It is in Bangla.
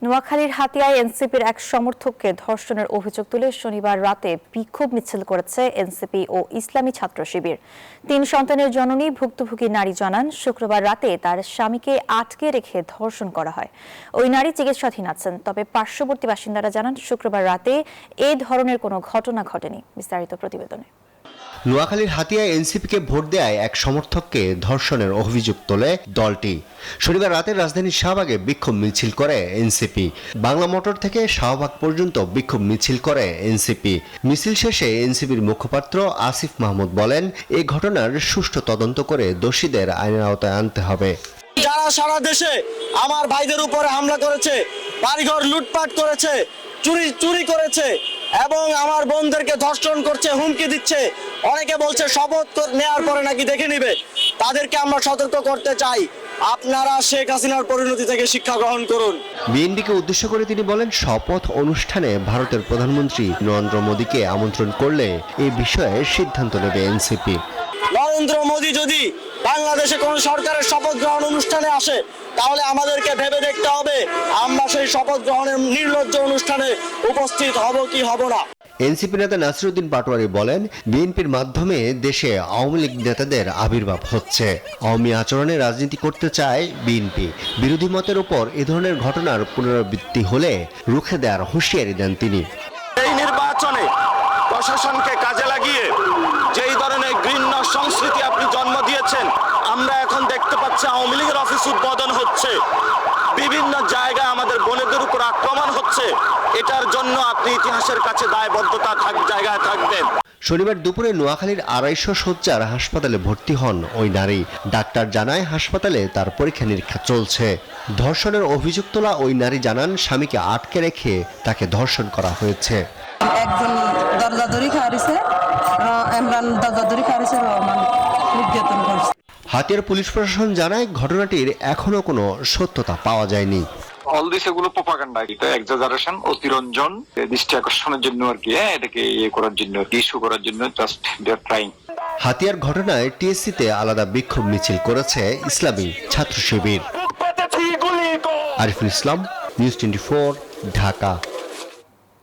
নোয়াখালীর হাতিয়ায় এনসিপির এক সমর্থককে ধর্ষণের অভিযোগ তুলে শনিবার রাতে বিক্ষোভ মিছিল করেছে এনসিপি ও ইসলামী ছাত্র শিবির। 3 সন্তানের জননী ভুক্তভোগী নারী জানান, শুক্রবার রাতে তার স্বামীকে আটকে রেখে ধর্ষণ করা হয়। ওই নারী চিকিৎসাধীন আছেন। তবে পার্শ্ববর্তী বাসিন্দারা জানান, শুক্রবার রাতে এই ধরনের কোনো ঘটনা ঘটেনি। বিস্তারিত প্রতিবেদনে। নোয়াখালীর হাতিয়ায় এনসিপিকে ভোট দেয় এক সমর্থককে ধর্ষণের অভিযোগ তোলে দলটি। শনিবার রাতে রাজধানীর শাহবাগে বিক্ষোভ মিছিল করে এনসিপি। বাংলা মোটর থেকে শাহবাগ পর্যন্ত বিক্ষোভ মিছিল করে এনসিপি। মিছিল শেষে এনসিপির মুখপাত্র আসিফ মাহমুদ বলেন, এই ঘটনার সুষ্ঠু তদন্ত করে দোষীদের আইনের আওতায় আনতে হবে। যারা সারা দেশে আমার ভাইদের উপরে হামলা করেছে, বাড়িঘর লুটপাট করেছে, চুরি করেছে এবং আমার বোনদেরকে ধর্ষণ করছে, হুমকি দিচ্ছে, অনেকে বলছে শপথ নেওয়ার পরে নাকি দেখে নিবে, তাদেরকে আমরা সতর্ক করতে চাই, আপনারা শেখ হাসিনার পরিণতি থেকে শিক্ষা গ্রহণ করুন। বিএনপিকে উদ্দেশ্য করে তিনি বলেন, শপথ অনুষ্ঠানে ভারতের প্রধানমন্ত্রী নরেন্দ্র মোদীকে আমন্ত্রণ করলে এই বিষয়ে সিদ্ধান্ত নেবে এনসিপি। নরেন্দ্র মোদী যদি বাংলাদেশে কোন সরকারের শপথ গ্রহণ অনুষ্ঠানে আসে, তাহলে আমাদেরকে ভেবে দেখতে হবে আমরা সেই শপথ গ্রহণের নির্লজ্জ অনুষ্ঠানে উপস্থিত হব কি হব না। এনসিপি নেতা নাসিরউদ্দিন পাটোয়ারি বলেন, বিএনপির মাধ্যমে দেশে আওয়ামী লীগ নেতাদের আবির্ভাব হচ্ছে। আওয়ামী আচরণে রাজনীতি করতে চায় বিএনপি। বিরোধী মতের উপর এ ধরনের ঘটনার পুনরাবৃত্তি হলে রুখে দেওয়ার হুঁশিয়ারি দেন তিনি। এই নির্বাচনে প্রশাসনকে কাজে লাগিয়ে যেই ধরনের ঘৃণ্য সংস্কৃতি আপনি জন্ম দিয়েছেন, আমরা এখন দেখতে পাচ্ছি আওয়ামী লীগের অফিস উদ্বোধন হচ্ছে, বিভিন্ন জায়গায় আমাদের বোনেদের উপর আক্রমণ হচ্ছে। এটার জন্য আপনি ইতিহাসের কাছে দায়বদ্ধতা জায়গায় থাকবেন। শনিবার দুপুরে নোয়াখালীর 250 শয্যার হাসপাতালে ভর্তি হন ওই নারী। ডাক্তার জানায়, হাসপাতালে তার পরীক্ষা নিরীক্ষা চলছে। ধর্ষণের অভিযোগ তোলা ওই নারী জানান, স্বামীকে আটকে রেখে তাকে ধর্ষণ করা হয়েছে। একজন দরজাদরি খারিছে, ইমরান দরজাদরি খারিছে, রহমান নির্যাতন করছে। হাতিয়ার পুলিশ প্রশাসন জানায়, ঘটনাটির এখনো কোনো সত্যতা পাওয়া যায়নি। অল দিস এগুলো প্রোপাগান্ডা, এটা এক্সাজারেশন, অতিরঞ্জন, দৃষ্টি আকর্ষণের জন্য আর কি, এটাকে করার জন্য, ইস্যু করার জন্য জাস্ট দে আর ট্রাইং। হাতিয়ার ঘটনায় টিএসসিতে আলাদা বিক্ষোভ মিছিল করেছে ইসলামী ছাত্র শিবির। আরিফুল ইসলাম, নিউজ 24, ঢাকা।